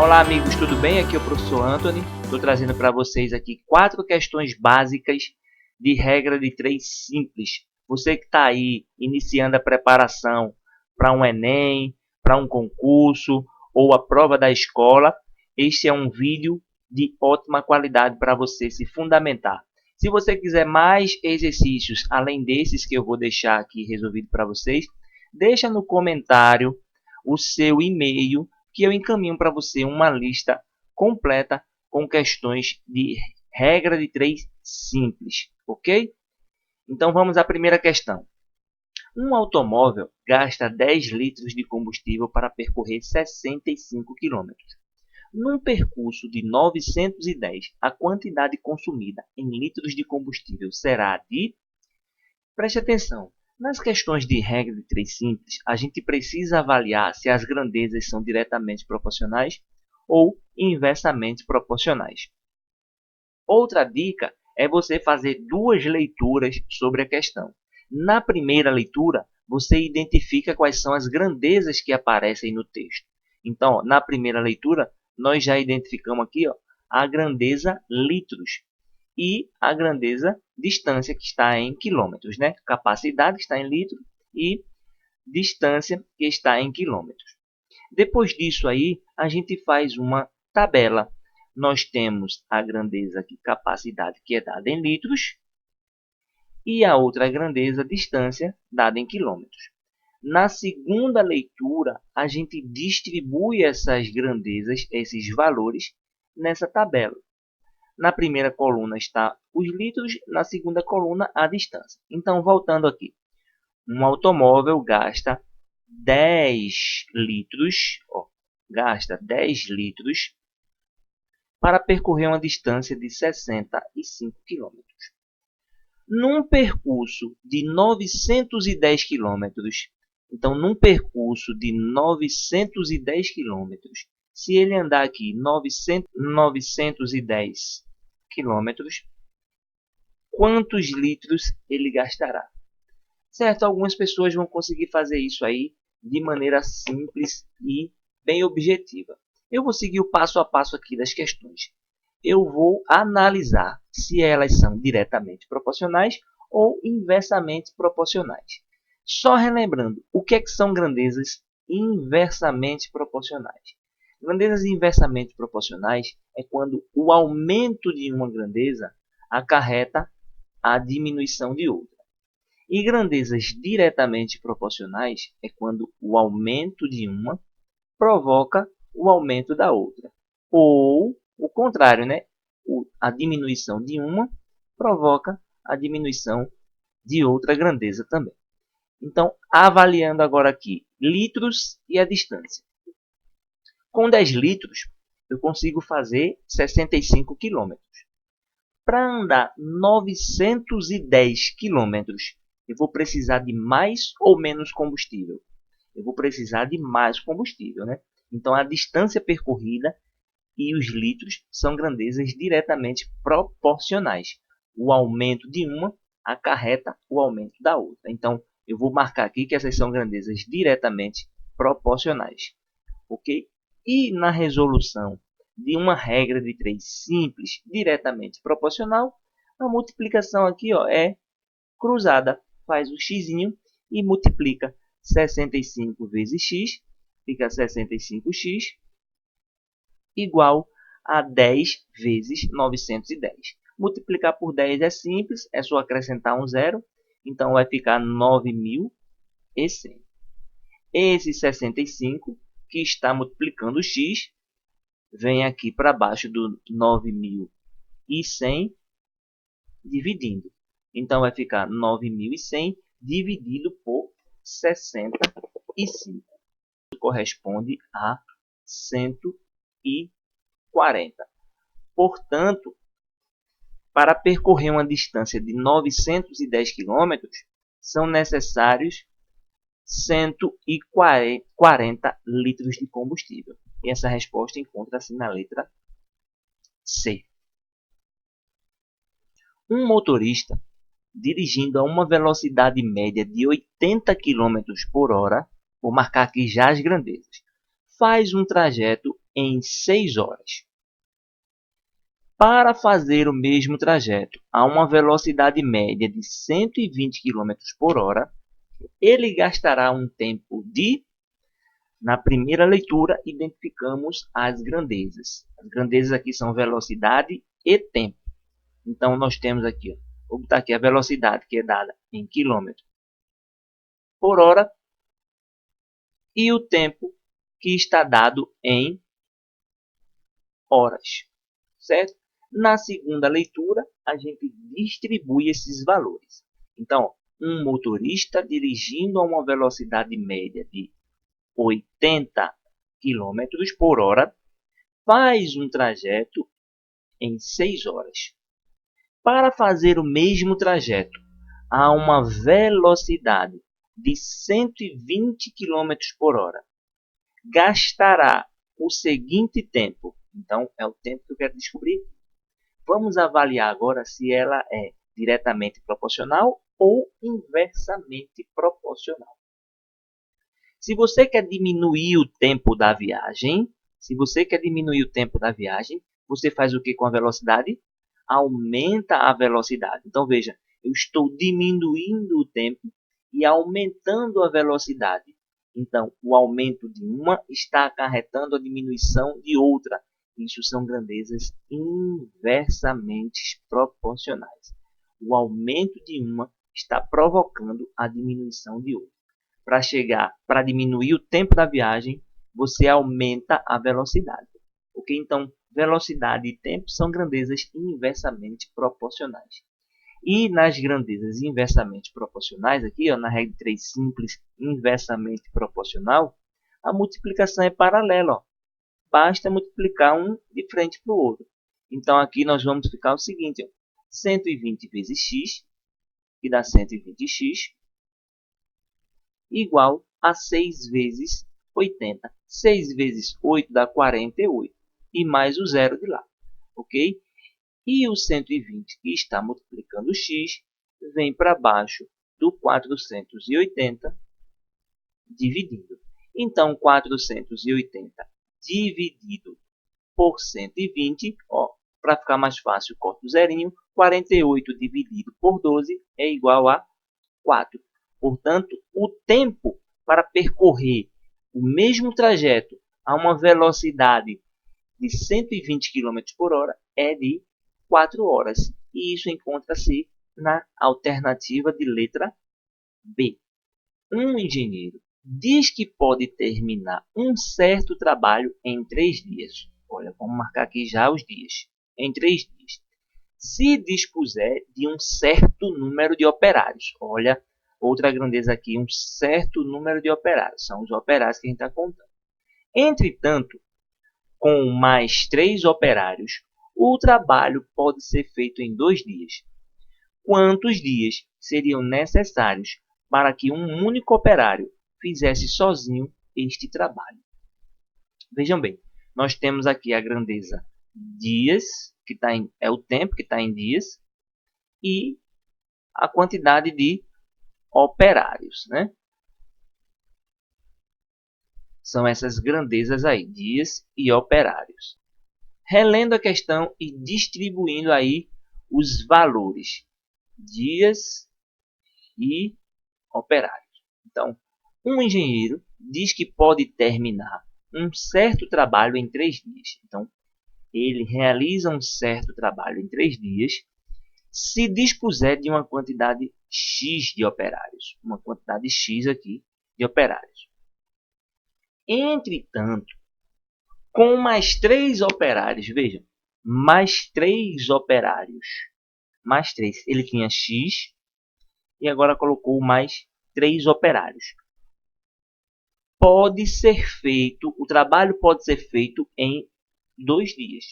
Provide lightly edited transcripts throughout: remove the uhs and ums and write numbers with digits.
Olá amigos, tudo bem? Aqui é o professor Anthony. Estou trazendo para vocês aqui 4 questões básicas de regra de 3 simples. Você que está aí iniciando a preparação para um Enem, para um concurso ou a prova da escola, este é um vídeo de ótima qualidade para você se fundamentar. Se você quiser mais exercícios além desses que eu vou deixar aqui resolvido para vocês, deixa no comentário o seu e-mail que eu encaminho para você uma lista completa com questões de regra de 3 simples, ok? Então vamos à primeira questão. Um automóvel gasta 10 litros de combustível para percorrer 65 km. Num percurso de 910, a quantidade consumida em litros de combustível será de... Preste atenção. Nas questões de regra de 3 simples, a gente precisa avaliar se as grandezas são diretamente proporcionais ou inversamente proporcionais. Outra dica é você fazer 2 leituras sobre a questão. Na primeira leitura, você identifica quais são as grandezas que aparecem no texto. Então, na primeira leitura, nós já identificamos aqui a grandeza litros e a grandeza distância, que está em quilômetros, né? Capacidade que está em litro e distância que está em quilômetros. Depois disso aí, a gente faz uma tabela. Nós temos a grandeza aqui, capacidade, que é dada em litros, e a outra grandeza, distância, dada em quilômetros. Na segunda leitura, a gente distribui essas grandezas, esses valores, nessa tabela. Na primeira coluna está os litros, na segunda coluna a distância. Então, voltando aqui. Um automóvel gasta 10 litros, gasta 10 litros para percorrer uma distância de 65 km. Num percurso de 910 km, então num percurso de 910 km, se ele andar aqui 910 quilômetros, quantos litros ele gastará? Certo? Algumas pessoas vão conseguir fazer isso aí de maneira simples e bem objetiva. Eu vou seguir o passo a passo aqui das questões. Eu vou analisar se elas são diretamente proporcionais ou inversamente proporcionais. Só relembrando, o que são grandezas inversamente proporcionais? Grandezas inversamente proporcionais é quando o aumento de uma grandeza acarreta a diminuição de outra. E grandezas diretamente proporcionais é quando o aumento de uma provoca o aumento da outra. Ou o contrário, né? A diminuição de uma provoca a diminuição de outra grandeza também. Então, avaliando agora aqui litros e a distância. Com 10 litros, eu consigo fazer 65 km. Para andar 910 km, eu vou precisar de mais ou menos combustível? Eu vou precisar de mais combustível, né? Então, a distância percorrida e os litros são grandezas diretamente proporcionais. O aumento de uma acarreta o aumento da outra. Então, eu vou marcar aqui que essas são grandezas diretamente proporcionais. Ok? E na resolução de uma regra de 3 simples, diretamente proporcional, a multiplicação aqui é cruzada. Faz o x e multiplica 65 vezes x, fica 65x, igual a 10 vezes 910. Multiplicar por 10 é simples, é só acrescentar um zero, então vai ficar 9.100. Esse 65, que está multiplicando x, vem aqui para baixo do 9.100, dividindo. Então, vai ficar 9.100 dividido por 65. Corresponde a 140. Portanto, para percorrer uma distância de 910 km, são necessários 140 litros de combustível. E essa resposta encontra-se na letra C. Um motorista dirigindo a uma velocidade média de 80 km por hora, vou marcar aqui já as grandezas, faz um trajeto em 6 horas. Para fazer o mesmo trajeto a uma velocidade média de 120 km por hora, ele gastará um tempo de... Na primeira leitura, identificamos as grandezas. As grandezas aqui são velocidade e tempo. Então, nós temos aqui, ó, vou botar aqui a velocidade, que é dada em quilômetros por hora, e o tempo, que está dado em horas, certo? Na segunda leitura, a gente distribui esses valores. Então, um motorista dirigindo a uma velocidade média de 80 km por hora faz um trajeto em 6 horas. Para fazer o mesmo trajeto a uma velocidade de 120 km por hora, gastará o seguinte tempo. Então, é o tempo que eu quero descobrir. Vamos avaliar agora se ela é diretamente proporcional ou inversamente proporcional. Se você quer diminuir o tempo da viagem, você faz o que com a velocidade? Aumenta a velocidade. Então, veja, eu estou diminuindo o tempo e aumentando a velocidade. Então, o aumento de uma está acarretando a diminuição de outra. Isso são grandezas inversamente proporcionais. O aumento de uma está provocando a diminuição de outra. Para diminuir o tempo da viagem, você aumenta a velocidade. Ok? Então, velocidade e tempo são grandezas inversamente proporcionais. E nas grandezas inversamente proporcionais, aqui ó, na regra de 3 simples, inversamente proporcional, a multiplicação é paralela. Ó. Basta multiplicar um de frente para o outro. Então, aqui nós vamos ficar o seguinte, ó, 120 vezes x, que dá 120x, igual a 6 vezes 80. 6 vezes 8 dá 48. E mais o zero de lá. Ok? E o 120 que está multiplicando x vem para baixo do 480 dividindo. Então, 480 dividido por 120, para ficar mais fácil, corto o zerinho. 48 dividido por 12 é igual a 4. Portanto, o tempo para percorrer o mesmo trajeto a uma velocidade de 120 km por hora é de 4 horas. E isso encontra-se na alternativa de letra B. Um engenheiro diz que pode terminar um certo trabalho em 3 dias. Olha, vamos marcar aqui já os dias. Em 3 dias. Se dispuser de um certo número de operários. Olha, outra grandeza aqui, um certo número de operários. São os operários que a gente está contando. Entretanto, com mais 3 operários, o trabalho pode ser feito em 2 dias. Quantos dias seriam necessários para que um único operário fizesse sozinho este trabalho? Vejam bem, nós temos aqui a grandeza dias, que é o tempo que está em dias, e a quantidade de operários, né? São essas grandezas aí, dias e operários. Relendo a questão e distribuindo aí os valores, dias e operários. Então, um engenheiro diz que pode terminar um certo trabalho em 3 dias. Então, ele realiza um certo trabalho em 3 dias se dispuser de uma quantidade X de operários. Uma quantidade X aqui de operários. Entretanto, com mais 3 operários, vejam, mais 3 operários, mais 3, ele tinha X e agora colocou mais 3 operários. O trabalho pode ser feito em 2 dias.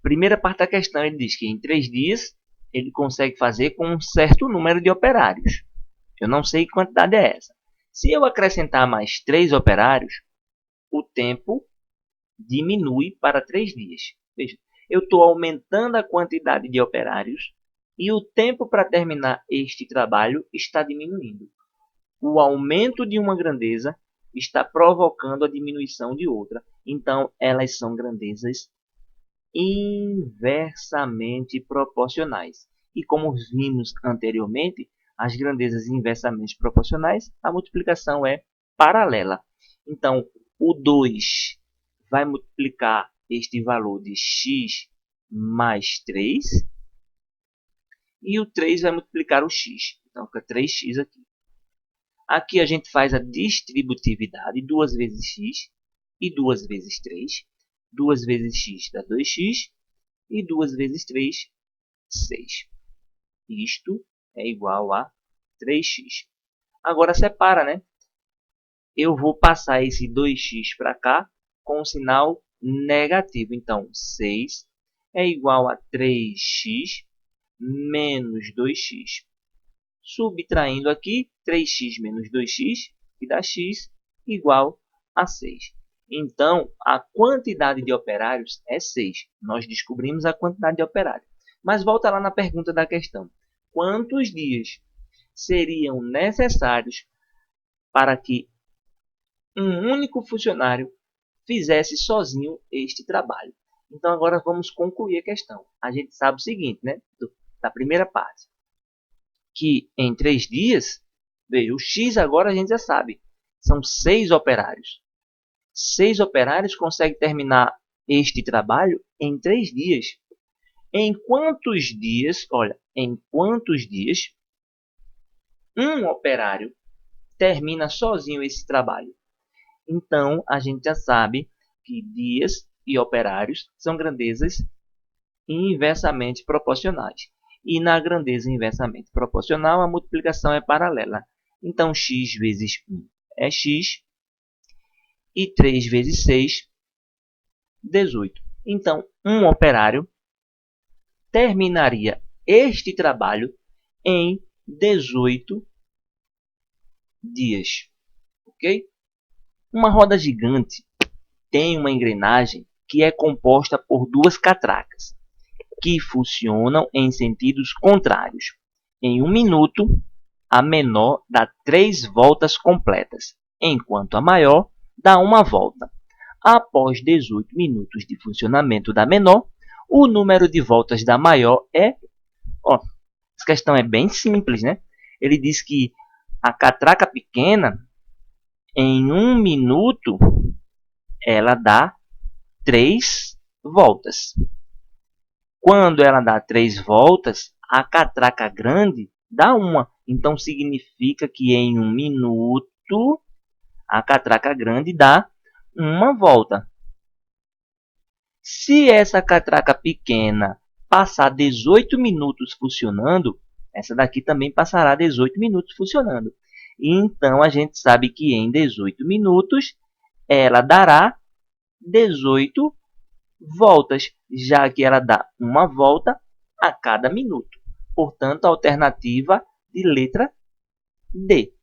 Primeira parte da questão, ele diz que em 3 dias ele consegue fazer com um certo número de operários. Eu não sei que quantidade é essa. Se eu acrescentar mais 3 operários, o tempo diminui para 3 dias. Veja, eu estou aumentando a quantidade de operários e o tempo para terminar este trabalho está diminuindo. O aumento de uma grandeza está provocando a diminuição de outra. Então, elas são grandezas inversamente proporcionais. E como vimos anteriormente, as grandezas inversamente proporcionais, a multiplicação é paralela. Então, o 2 vai multiplicar este valor de x mais 3, e o 3 vai multiplicar o x. Então, fica 3x aqui. Aqui a gente faz a distributividade, 2 vezes x e 2 vezes 3. 2 vezes x dá 2x e 2 vezes 3, 6. Isto é igual a 3x. Agora separa, né? Eu vou passar esse 2x para cá com o sinal negativo. Então, 6 é igual a 3x menos 2x. Subtraindo aqui, 3x menos 2x, que dá x, igual a 6. Então, a quantidade de operários é 6. Nós descobrimos a quantidade de operários. Mas volta lá na pergunta da questão. Quantos dias seriam necessários para que um único funcionário fizesse sozinho este trabalho? Então, agora vamos concluir a questão. A gente sabe o seguinte, né? Da primeira parte. Que em 3 dias, veja, o x agora a gente já sabe, são 6 operários. 6 operários conseguem terminar este trabalho em 3 dias. Em quantos dias, olha, em quantos dias um operário termina sozinho esse trabalho? Então, a gente já sabe que dias e operários são grandezas inversamente proporcionais. E na grandeza inversamente proporcional, a multiplicação é paralela. Então, x vezes 1 é x, e 3 vezes 6, 18. Então, um operário terminaria este trabalho em 18 dias. Ok? Uma roda gigante tem uma engrenagem que é composta por duas catracas, que funcionam em sentidos contrários. Em 1 minuto, a menor dá 3 voltas completas, enquanto a maior dá uma volta. Após 18 minutos de funcionamento da menor, o número de voltas da maior é... essa questão é bem simples, né? Ele diz que a catraca pequena, em 1 minuto, ela dá 3 voltas. Quando ela dá 3 voltas, a catraca grande dá uma. Então, significa que em 1 minuto, a catraca grande dá uma volta. Se essa catraca pequena passar 18 minutos funcionando, essa daqui também passará 18 minutos funcionando. Então, a gente sabe que em 18 minutos, ela dará 18 voltas, já que ela dá uma volta a cada minuto. Portanto, a alternativa de letra D.